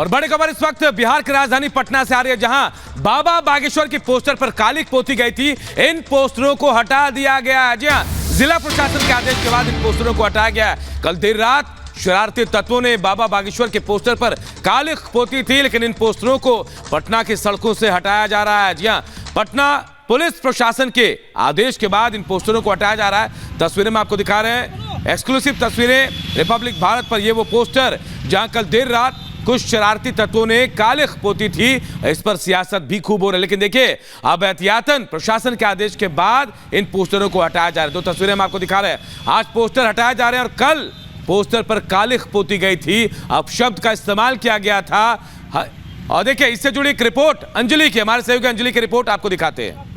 और बड़ी खबर इस वक्त बिहार की राजधानी पटना से आ रही है, जहां बाबा बागेश्वर की पोस्टर पर कालिख पोती गई थी। इन पोस्टरों को हटा दिया गया है। जी हां, जिला प्रशासन के आदेश के बाद इन पोस्टरों को हटाया गया है। कल देर रात शरारती तत्वों ने बाबा बागेश्वर के पोस्टर पर कालिख पोती थी, लेकिन इन पोस्टरों को पटना की सड़कों से हटाया जा रहा है। जी हां, पटना पुलिस प्रशासन के आदेश के बाद इन पोस्टरों को हटाया जा रहा है। तस्वीरें में आपको दिखा रहे हैं, एक्सक्लूसिव तस्वीरें रिपब्लिक भारत पर। ये वो पोस्टर जहां कल देर रात कुछ शरारती तत्वों ने कालिख पोती थी। इस पर सियासत भी खूब हो रही है, लेकिन देखिए अब एहतियातन प्रशासन के आदेश के बाद इन पोस्टरों को हटाया जा रहा है। दो तस्वीरें हम आपको दिखा रहे हैं। आज पोस्टर हटाए जा रहे हैं और कल पोस्टर पर कालिख पोती गई थी। अब शब्द का इस्तेमाल किया गया था। और देखिए इससे जुड़ी एक रिपोर्ट अंजलि की, हमारे सहयोगी अंजलि की रिपोर्ट आपको दिखाते हैं।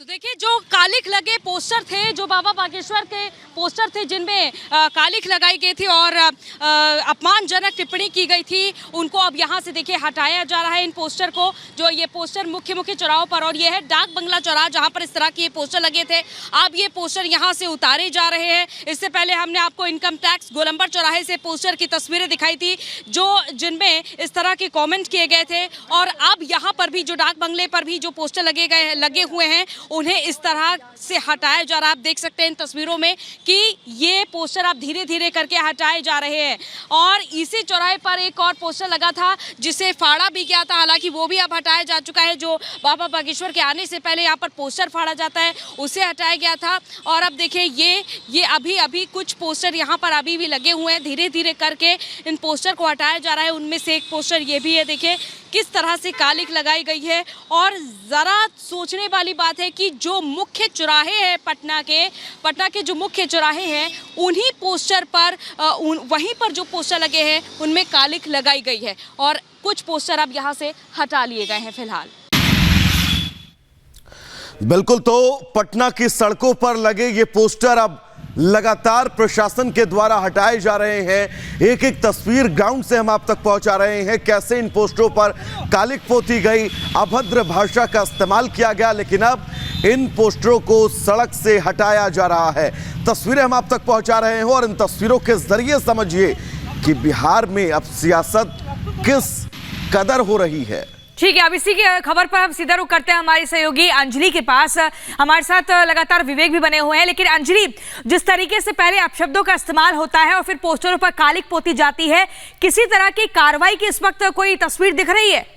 देखिए, जो कालिख लगे पोस्टर थे, जो बाबा बागेश्वर के पोस्टर थे जिनमें कालिख लगाई गई थी और अपमानजनक टिप्पणी की गई थी, उनको अब यहाँ से देखिए हटाया जा रहा है। इन पोस्टर को, जो ये पोस्टर मुख्य चौराहों पर, और ये है डाक बंगला चौराहा जहाँ पर इस तरह के ये पोस्टर लगे थे, अब ये पोस्टर यहाँ से उतारे जा रहे हैं। इससे पहले हमने आपको इनकम टैक्स गोलंबर चौराहे से पोस्टर की तस्वीरें दिखाई थी, जो जिनमें इस तरह के कॉमेंट किए गए थे। और अब यहाँ पर भी जो डाक बंगले पर भी जो पोस्टर लगे हुए हैं, उन्हें इस तरह से हटाया जा रहा है। आप देख सकते हैं इन तस्वीरों में कि ये पोस्टर अब धीरे धीरे करके हटाए जा रहे हैं। और इसी चौराहे पर एक और पोस्टर लगा था जिसे फाड़ा भी गया था, हालांकि वो भी अब हटाया जा चुका है। जो बाबा बागेश्वर के आने से पहले यहाँ पर पोस्टर फाड़ा जाता है, उसे हटाया गया था। और अब देखिए ये अभी कुछ पोस्टर यहाँ पर अभी भी लगे हुए हैं। धीरे धीरे करके इन पोस्टर को हटाया जा रहा है। उनमें से एक पोस्टर ये भी है, देखिए किस तरह से कालिख लगाई गई है। और ज़रा सोचने वाली बात है कि जो मुख्य चौराहे हैं पटना के जो मुख्य चौराहे हैं, उन्हीं पोस्टर पर वहीं पर जो पोस्टर लगे हैं उनमें कालिख लगाई गई है। और कुछ पोस्टर अब यहाँ से हटा लिए गए हैं फिलहाल। बिल्कुल, तो पटना की सड़कों पर लगे ये पोस्टर अब लगातार प्रशासन के द्वारा हटाए जा रहे हैं। एक एक तस्वीर ग्राउंड से हम आप तक पहुंचा रहे हैं, कैसे इन पोस्टरों पर कालिख पोती गई, अभद्र भाषा का इस्तेमाल किया गया, लेकिन अब इन पोस्टरों को सड़क से हटाया जा रहा है। तस्वीरें हम आप तक पहुंचा रहे हैं और इन तस्वीरों के जरिए समझिए कि बिहार में अब सियासत किस कदर हो रही है। ठीक है, अब इसी की खबर पर हम सीधा रुख करते हैं हमारी सहयोगी अंजलि के पास। हमारे साथ लगातार विवेक भी बने हुए हैं। लेकिन अंजलि, जिस तरीके से पहले अपशब्दों का इस्तेमाल होता है और फिर पोस्टरों पर कालिख पोती जाती है, किसी तरह की कार्रवाई की इस वक्त कोई तस्वीर दिख रही है?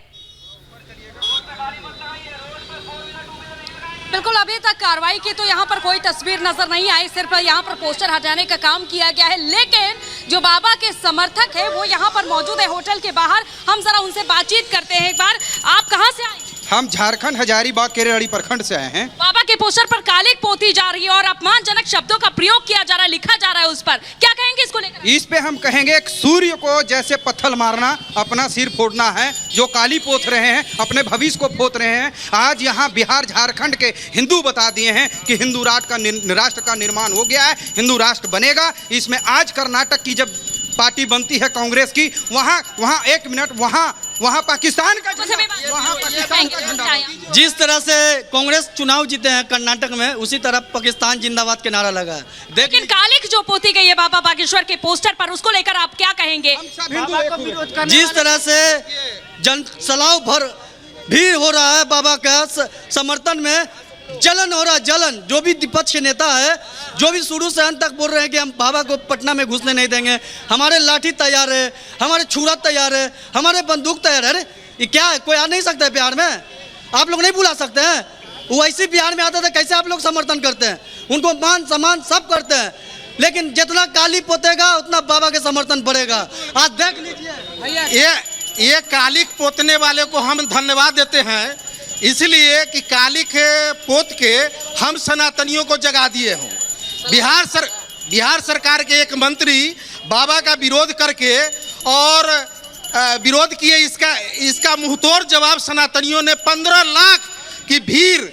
बिल्कुल, अभी तक कार्रवाई की तो यहाँ पर कोई तस्वीर नजर नहीं आई। सिर्फ यहाँ पर पोस्टर हटाने का काम किया गया है। लेकिन जो बाबा के समर्थक है वो यहाँ पर मौजूद है होटल के बाहर। हम जरा उनसे बातचीत करते हैं। एक बार, आप कहाँ से आए? हम झारखंड हजारीबाग केरेड़ी प्रखंड से आए हैं। बाबा के पोस्टर पर कालिख पोती जा रही है और अपमानजनक शब्दों का प्रयोग किया जा रहा है, लिखा जा रहा है उस पर, क्या कहेंगे इसको लेकर? इस पे हम कहेंगे एक सूर्य को जैसे पत्थर मारना, अपना सिर फोड़ना है। जो काली पोत रहे हैं, अपने भविष्य को पोत रहे हैं। आज यहाँ बिहार झारखंड के हिंदू बता दिए हैं कि हिंदू राष्ट्र का निर्माण हो गया है, हिंदू राष्ट्र बनेगा। इसमें आज कर्नाटक की जब पार्टी बनती है कांग्रेस की, वहाँ एक मिनट, वहाँ पाकिस्तान का झंडा। जिस तरह से कांग्रेस चुनाव जीते हैं कर्नाटक में, उसी तरह पाकिस्तान जिंदाबाद के नारा लगा है। लेकिन कालिख जो पोती गई है बाबा बागेश्वर के पोस्टर पर, उसको लेकर आप क्या कहेंगे? जिस तरह से जनसलाव भर भीड़ हो रहा है बाबा का समर्थन में, जलन हो रहा है, जलन। जो भी विपक्ष के नेता है, जो भी शुरू से अंत तक बोल रहे हैं कि हम बाबा को पटना में घुसने नहीं देंगे, हमारे लाठी तैयार है, हमारे छुरा तैयार है, हमारे बंदूक तैयार है। अरे ये क्या है? कोई आ नहीं सकता है बिहार में? आप लोग नहीं बुला सकते हैं? वो ऐसे बिहार में आता था, कैसे आप लोग समर्थन करते हैं? उनको मान सम्मान सब करते हैं, लेकिन जितना काली पोतेगा उतना बाबा के समर्थन बढ़ेगा। आज देख लीजिए, ये कालिख पोतने वाले को हम धन्यवाद देते हैं, इसलिए कि कालिख पोत के हम सनातनियों को जगा दिए हों। बिहार सरकार के एक मंत्री बाबा का विरोध करके और विरोध किए, इसका मुंहतोड़ जवाब सनातनियों ने 15 लाख की भीड़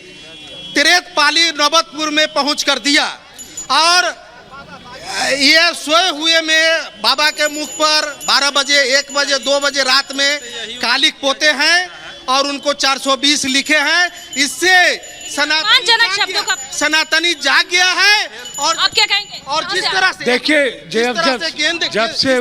तिरेतपाली नौबतपुर में पहुंच कर दिया। और ये सोए हुए में बाबा के मुख पर 12 बजे, 1 बजे, 2 बजे रात में कालिख पोते हैं और उनको 420 लिखे हैं। इससे अपमानजनक शब्दों का सनातनी जाग गया है। और आप क्या कहेंगे? और जिस तरह से देखिए जब से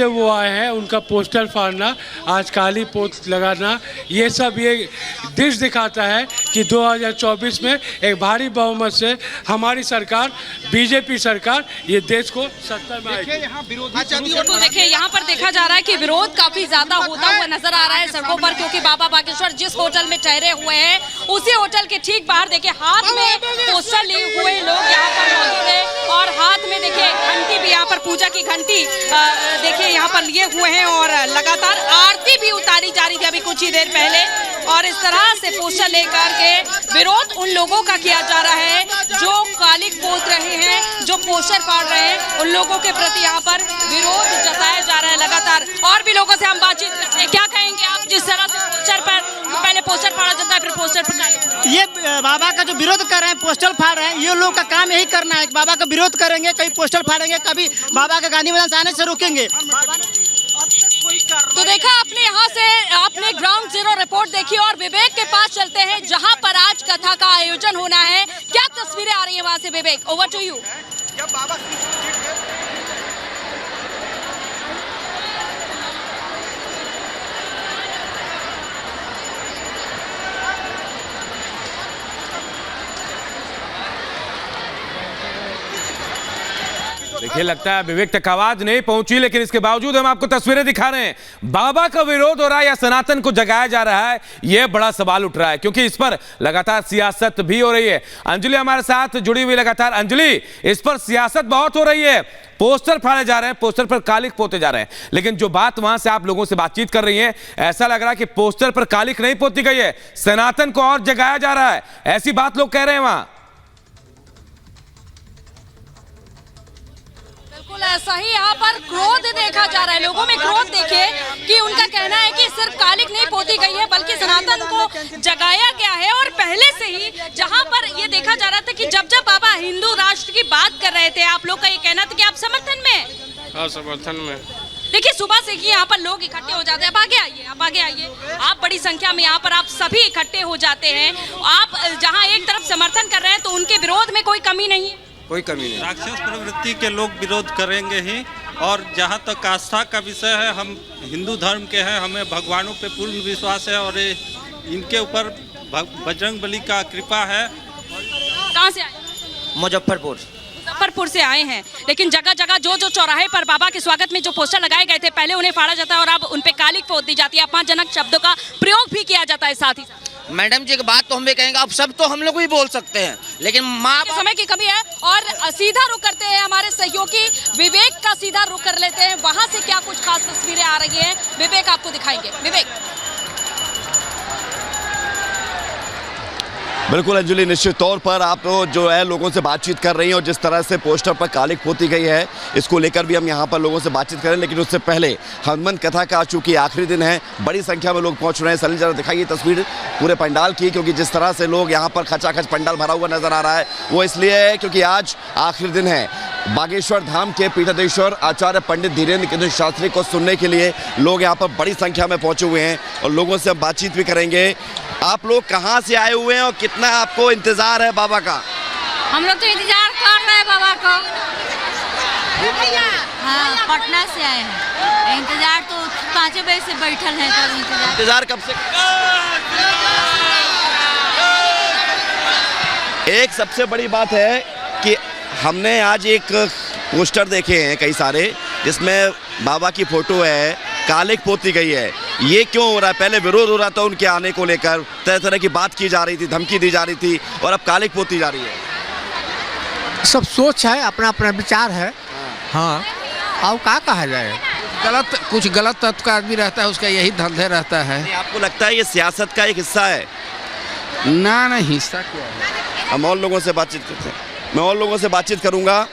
वो आए हैं उनका पोस्टर फाड़ना, आज काली पोत लगाना, ये सब ये दृश्य दिखाता है कि 2024 में एक भारी बहुमत से हमारी सरकार, बीजेपी सरकार, ये देश को सत्ता में आएगी। तो देखिए यहाँ पर देखा जा रहा है कि विरोध काफी ज्यादा होता हुआ नजर आ रहा है सड़कों पर, क्योंकि बाबा बागेश्वर जिस होटल में ठहरे हुए हैं उसी होटल के ठीक बाहर देखिए हाथ में पोस्टर लिए हुए लोग यहाँ पर मौजूद है, और हाथ में देखिए घंटी भी, यहाँ पर पूजा की घंटी देखिए यहाँ पर लिए हुए हैं, और लगातार आरती भी उतारी जा रही थी अभी कुछ ही देर पहले। और इस तरह से पोस्टर लेकर के विरोध उन लोगों का किया जा रहा है जो कालिक पोत रहे हैं, जो पोस्टर फाड़ रहे हैं, उन लोगों के प्रति यहाँ पर विरोध जताया जा रहा है लगातार। और भी लोगों से हम बातचीत करते हैं, क्या कहेंगे आप जिस तरह से पोस्टर पर पहले पोस्टर फाड़ा जाता है फिर पोस्टर पर ये बाबा का जो विरोध कर रहे हैं, पोस्टर फाड़ रहे हैं, ये लोग का काम यही करना है, बाबा का विरोध करेंगे, कभी पोस्टर फाड़ेंगे, कभी बाबा के गांधी मैदान से आने से रोकेंगे। तो देखा आपने यहाँ से, आपने ग्राउंड जीरो रिपोर्ट देखी और विवेक के पास चलते हैं जहाँ पर आज कथा का आयोजन होना है। क्या तस्वीरें आ रही हैं वहाँ से विवेक? Over to you. देखिए लगता है विवेक तक आवाज नहीं पहुंची, लेकिन इसके बावजूद हम आपको तस्वीरें दिखा रहे हैं। बाबा का विरोध हो रहा है या सनातन को जगाया जा रहा है, यह बड़ा सवाल उठ रहा है, क्योंकि इस पर लगातार सियासत भी हो रही है। अंजलि हमारे साथ जुड़ी हुई लगातार। अंजलि, इस पर सियासत बहुत हो रही है, पोस्टर फाड़े जा रहे हैं, पोस्टर पर कालिक पोते जा रहे हैं, लेकिन जो बात वहां से आप लोगों से बातचीत कर रही है, ऐसा लग रहा है कि पोस्टर पर कालिक नहीं पोती गई है, सनातन को और जगाया जा रहा है, ऐसी बात लोग कह रहे हैं वहां। ऐसा ही यहाँ पर क्रोध देखा जा रहा है, लोगों में क्रोध देखिए कि उनका कहना है कि सिर्फ कालिक नहीं पोती गई है बल्कि सनातन को जगाया गया है। और पहले से ही जहाँ पर ये देखा जा रहा था कि जब जब बाबा हिंदू राष्ट्र की बात कर रहे थे, आप लोग का ये कहना था कि आप समर्थन में। हाँ, समर्थन में। देखिए सुबह से ही यहाँ पर लोग इकट्ठे हो जाते हैं। आप आगे आइए, आप आगे आइए, आप बड़ी संख्या में यहाँ पर आप सभी इकट्ठे हो जाते हैं। आप जहाँ एक तरफ समर्थन कर रहे हैं तो उनके विरोध में कोई कमी नहीं है, कोई कमी नहीं। राक्षस प्रवृत्ति के लोग विरोध करेंगे ही, और जहाँ तक आस्था का विषय है, हम हिंदू धर्म के हैं, हमें भगवानों पे पूर्ण विश्वास है और इनके ऊपर बजरंगबली का कृपा है। कहाँ से आए? मुजफ्फरपुर से आए हैं, लेकिन जगह जगह जो जो चौराहे पर बाबा के स्वागत में जो पोस्टर लगाए गए थे, पहले उन्हें फाड़ा जाता है और अब उन पे कालिक पोत दी जाती है, अपमानजनक शब्दों का प्रयोग भी किया जाता है। साथ ही मैडम जी की बात तो हम भी कहेंगे, अब सब तो हम लोग भी बोल सकते हैं, लेकिन माँ समय की कमी है। और सीधा रुख करते हैं हमारे सहयोगी विवेक का, सीधा रुख कर लेते हैं, वहां से क्या कुछ खास तस्वीरें आ रही हैं विवेक आपको दिखाएंगे। विवेक। बिल्कुल अंजलि, निश्चित तौर पर आप जो है लोगों से बातचीत कर रही हैं और जिस तरह से पोस्टर पर कालिक पोती गई है, इसको लेकर भी हम यहाँ पर लोगों से बातचीत करें, लेकिन उससे पहले हनुमान कथा का चूंकि आखिरी दिन है, बड़ी संख्या में लोग पहुँच रहे हैं। सलील जरा दिखाइए तस्वीर पूरे पंडाल की, क्योंकि जिस तरह से लोग यहाँ पर खचाखच पंडाल भरा हुआ नजर आ रहा है वो इसलिए है क्योंकि आज आखिरी दिन है। बागेश्वर धाम के पीठाधीश्वर आचार्य पंडित धीरेन्द्र कृष्ण शास्त्री को सुनने के लिए लोग यहाँ पर बड़ी संख्या में पहुँचे हुए हैं और लोगों से हम बातचीत भी करेंगे। आप लोग कहाँ से आए हुए हैं और कितना आपको इंतजार है बाबा का? हम लोग तो इंतजार कर रहे हैं बाबा का। हाँ, पटना से आए हैं, इंतजार तो 5 बजे से बैठल है। तो इंतजार कब से? एक सबसे बड़ी बात है कि हमने आज एक पोस्टर देखे हैं कई सारे, जिसमें बाबा की फोटो है, कालिक पोती गई है। ये क्यों हो रहा है? पहले विरोध हो रहा था उनके आने को लेकर, तरह तरह की बात की जा रही थी, धमकी दी जा रही थी, और अब कालिक पोती जा रही है। सब सोच है, अपना अपना विचार है। हाँ, और क्या कहा जाए, कुछ गलत तत्व का आदमी रहता है, उसका यही धंधे रहता है। आपको लगता है ये सियासत का एक हिस्सा है? ना, नहीं, हिस्सा क्या है। हम और लोगों से बातचीत करते हैं, मैं और लोगों से बातचीत करूंगा।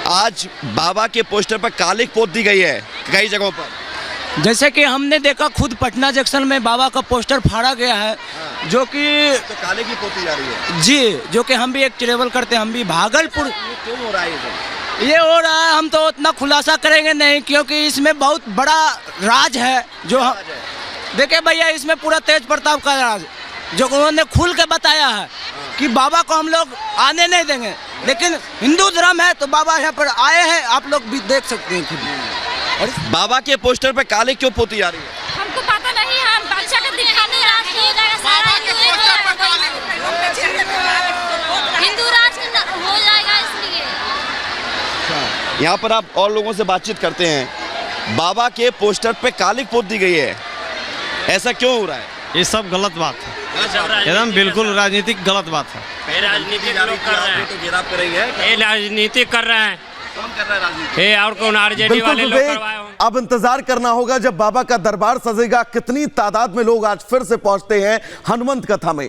आज बाबा के पोस्टर पर कालिक पोत दी गई है कई जगहों पर, जैसे कि हमने देखा खुद पटना जंक्शन में बाबा का पोस्टर फाड़ा गया है। हाँ। जो कि तो कालिक की पोती जा रही है जी, जो कि हम भी एक ट्रेवल करते हैं, हम भी भागलपुर। क्यों हो रहा है ये हो रहा है, हम तो उतना खुलासा करेंगे नहीं, क्योंकि इसमें बहुत बड़ा राज है। जो देखिए भैया, इसमें पूरा तेज प्रताप का राज, जो उन्होंने खुल के बताया है कि बाबा को हम लोग आने नहीं देंगे, लेकिन हिंदू धर्म है तो बाबा यहाँ पर आए हैं, आप लोग भी देख सकते हैं खुद। और बाबा के पोस्टर पे काली क्यों पोती जा रही है? हमको पता नहीं, हम बच्चा को दिखाने हिंदू राज हो जाएगा इसलिए। यहाँ पर आप और लोगों से बातचीत करते हैं, बाबा के पोस्टर पे काली पोत दी गई है, ऐसा क्यों हो रहा है? ये सब गलत बात है, एकदम बिल्कुल राजनीतिक गलत बात है। राजनीति तो गिराव कर रही है, ये राजनीति कर रहे हैं। कौन कर रहा है राजनीति? ये और कौन आरजेडी बिल्कुल वाले लोग विवेक, करवाए होंगे। अब इंतजार करना होगा जब बाबा का दरबार सजेगा, कितनी तादाद में लोग आज फिर से पहुंचते हैं हनुमंत कथा में।